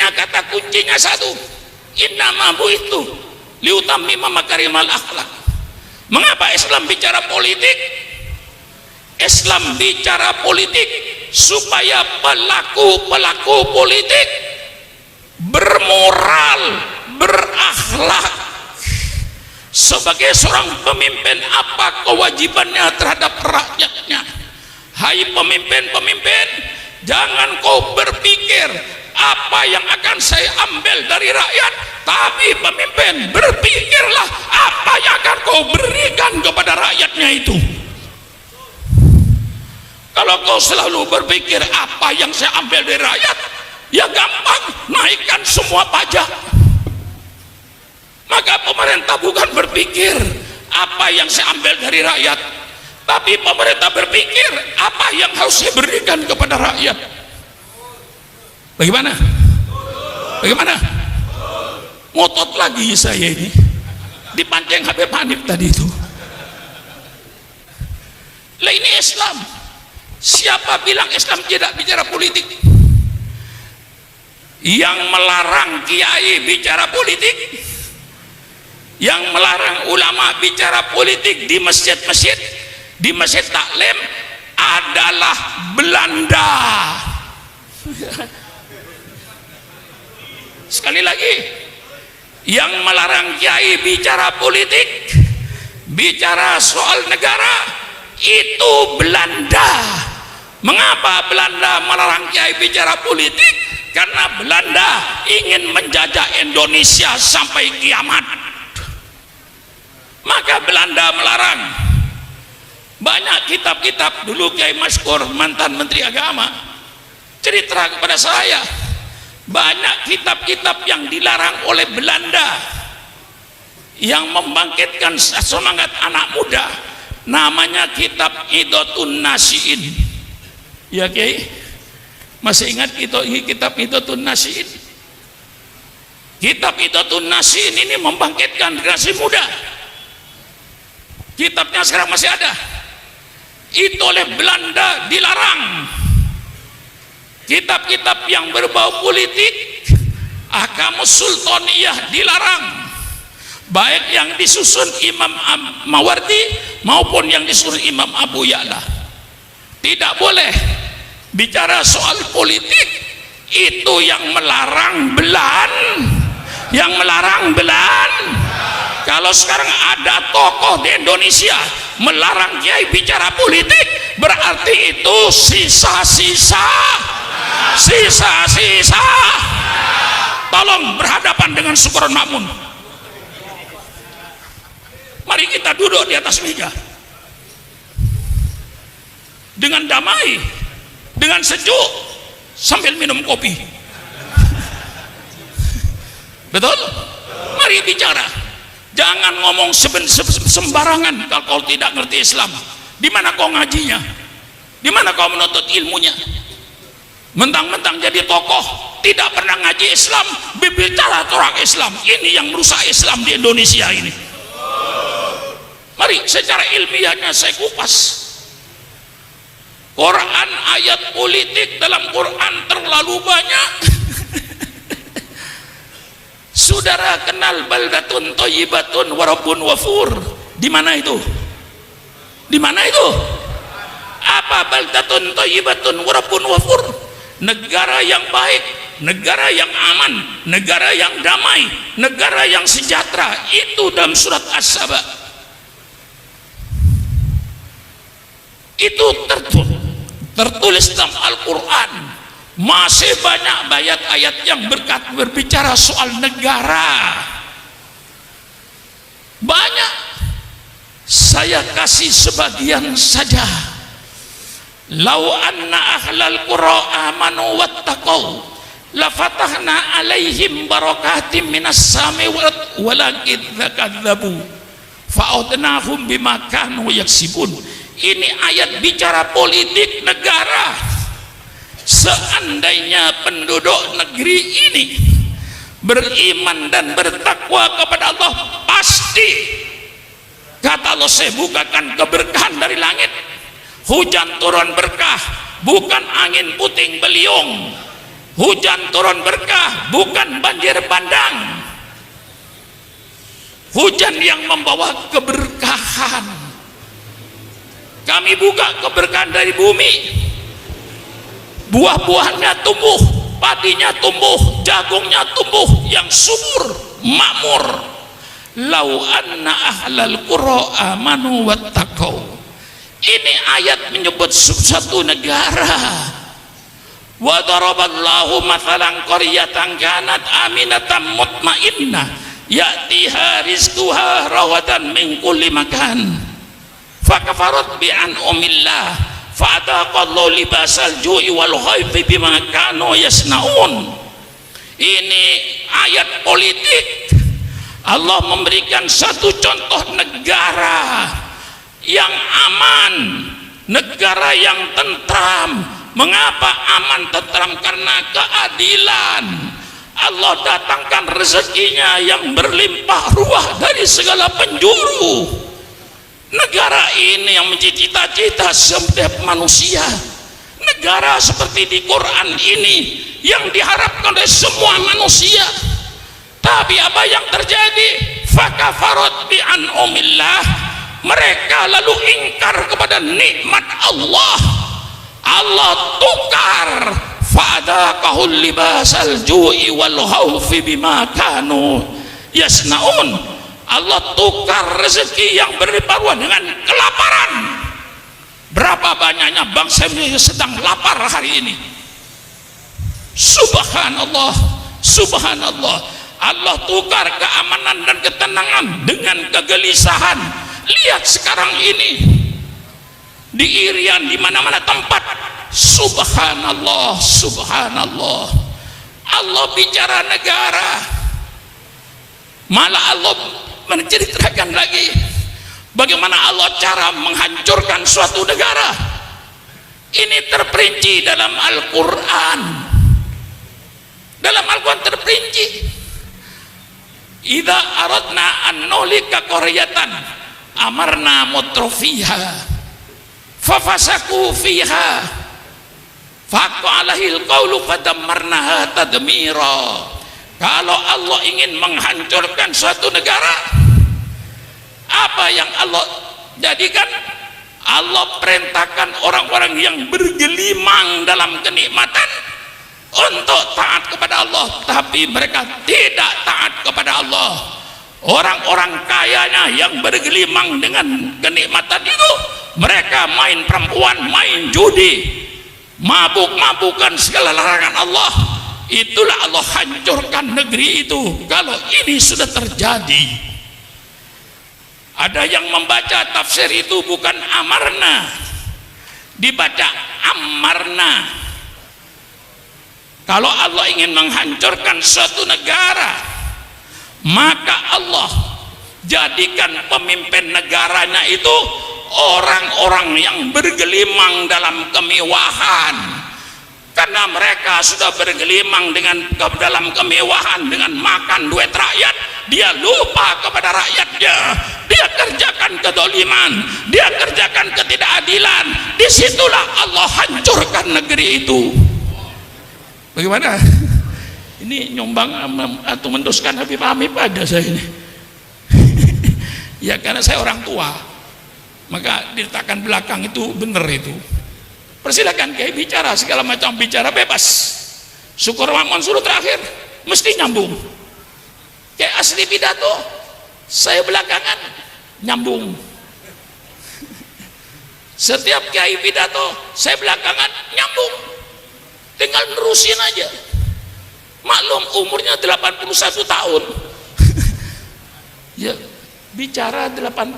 Intinya kata kuncinya satu, innama bu'itsu liutammima makarimal akhlak. Mengapa Islam bicara politik? Islam bicara politik supaya pelaku-pelaku politik bermoral, berakhlak. Sebagai seorang pemimpin, apa kewajibannya terhadap rakyatnya? Hai pemimpin-pemimpin, jangan kau berpikir apa yang akan saya ambil dari rakyat, tapi pemimpin, berpikirlah apa yang akan kau berikan kepada rakyatnya itu. Kalau kau selalu berpikir apa yang saya ambil dari rakyat, ya gampang, naikkan semua pajak. Maka pemerintah bukan berpikir apa yang saya ambil dari rakyat, tapi pemerintah berpikir apa yang harus saya berikan kepada rakyat. Bagaimana? Bagaimana? Ngotot lagi saya ini, dipancing Habib Hanif tadi itu. Lah ini Islam. Siapa bilang Islam tidak bicara politik? Yang melarang kiai bicara politik, yang melarang ulama bicara politik di masjid-masjid, di masjid taklim adalah Belanda. Sekali lagi, yang melarang kiai bicara politik, bicara soal negara, itu Belanda. Mengapa Belanda melarang kiai bicara politik? Karena Belanda ingin menjajah Indonesia sampai kiamat. Maka Belanda melarang. Banyak kitab-kitab, dulu Kiai Maskur, mantan Menteri Agama, cerita kepada saya, banyak kitab-kitab yang dilarang oleh Belanda yang membangkitkan semangat anak muda. Namanya kitab Idotun Nasiin. Ya Kiai, masih ingat kitab Idotun Nasiin? Kitab Idotun Nasiin ini membangkitkan generasi muda. Kitabnya sekarang masih ada. Itu oleh Belanda dilarang. Kitab-kitab yang berbau politik, Ahkamus Sultaniyah dilarang, baik yang disusun Imam Mawardi maupun yang disusun Imam Abu Ya'la. Tidak boleh bicara soal politik. Itu yang melarang Belanda. Kalau sekarang ada tokoh di Indonesia melarang kiai bicara politik, berarti itu sisa-sisa. Tolong berhadapan dengan Syukron Makmun. Mari kita duduk di atas meja dengan damai, dengan sejuk, sambil minum kopi. Betul? Mari bicara. Jangan ngomong sembarangan. Kalau kau tidak ngerti Islam, di mana kau ngajinya? Di mana kau menuntut ilmunya? Mentang-mentang jadi tokoh, tidak pernah ngaji Islam, berbicara orang Islam. Ini yang merusak Islam di Indonesia ini. Mari secara ilmiahnya saya kupas. Quran, ayat politik dalam Quran terlalu banyak. Saudara kenal baldatun thayyibatun wa rabbun ghafur? Di mana itu? Di mana itu? Apa baldatun thayyibatun wa rabbun ghafur? Negara yang baik, negara yang aman, negara yang damai, negara yang sejahtera. Itu dalam surat As-Saba. Itu tertulis dalam Al-Quran. Masih banyak ayat-ayat yang berbicara soal negara. Banyak. Saya kasih sebagian saja. Lau anna ahlal qura amanu wattaqau la fatahna alaihim barakatim minas sami walakin dzakadzabu fa'udnahum bima kanu yaksibun. Ini ayat bicara politik negara. Seandainya penduduk negeri ini beriman dan bertakwa kepada Allah, pasti kata Allah, saya bukakan keberkahan dari langit, hujan turun berkah, bukan angin puting beliung. hujan turun berkah, bukan banjir bandang. Hujan yang membawa keberkahan. Kami buka keberkahan dari bumi, buah-buahannya tumbuh, padinya tumbuh, jagungnya tumbuh yang subur, makmur. Lau anna ahlal qura amanu wattaqau. Ini ayat menyebut suatu negara. Wa daraballahu mathalan qaryatan kanat aminatan mutmainnah ya'tiha rizquha rawadan min kulli makan fakafarat bi an'amillah fa'adaqallahu libasal ju'i wal khawfi bima kanu yasnaun. Ini ayat politik. Allah memberikan satu contoh negara yang aman, negara yang tentram. Mengapa aman tentram? Karena keadilan. Allah datangkan rezekinya yang berlimpah ruah dari segala penjuru. Negara ini yang menjadi cita-cita setiap manusia. Negara seperti di Quran ini yang diharapkan oleh semua manusia. Tapi apa yang terjadi? Fakafarat bi an'amillah. Mereka lalu ingkar kepada nikmat Allah. Allah tukar fa'adaqahul libasal ju'i wal khawfi bima kanu yasnaun. Allah tukar rezeki yang berlimpah dengan kelaparan. Berapa banyaknya bangsa Indonesia sedang lapar hari ini. Subhanallah, subhanallah. Allah tukar keamanan dan ketenangan dengan kegelisahan. Lihat sekarang ini di Irian, di mana-mana tempat. Subhanallah, subhanallah. Allah bicara negara, malah Allah menceritakan lagi bagaimana Allah cara menghancurkan suatu negara. Ini terperinci dalam Al-Quran. Dalam Al-Quran terperinci. Idza aradna an nulika qaryatan amarna mutrafiha fafasaku fiha faqqa alahil qawlu fadammarnaha tadmira. Kalau Allah ingin menghancurkan suatu negara, apa yang Allah jadikan? Allah perintahkan orang-orang yang bergelimang dalam kenikmatan untuk taat kepada Allah, tapi mereka tidak taat kepada Allah. Orang-orang kayanya yang bergelimang dengan kenikmatan itu, mereka main perempuan, main judi, mabuk-mabukan segala larangan Allah. Itulah Allah hancurkan negeri itu. Kalau ini sudah terjadi, ada yang membaca tafsir itu bukan amarna, dibaca amarna. Kalau Allah ingin menghancurkan suatu negara, maka Allah jadikan pemimpin negaranya itu orang-orang yang bergelimang dalam kemewahan. Karena mereka sudah bergelimang dalam kemewahan, dengan makan duit rakyat, dia lupa kepada rakyatnya. Dia kerjakan kedoliman, dia kerjakan ketidakadilan. Disitulah Allah hancurkan negeri itu. Bagaimana? Ini nyumbang atau mendoskan Habib ada saya ini. Ya karena saya orang tua, maka diletakkan belakang itu benar itu. Persilakan Kiai bicara, segala macam bicara bebas. Syukur Mamun suruh terakhir mesti nyambung. Kayak asli pidato, saya belakangan nyambung. Setiap Kiai pidato, saya belakangan nyambung. Tinggal nerusin aja. Maklum umurnya 81 tahun. Ya, bicara 8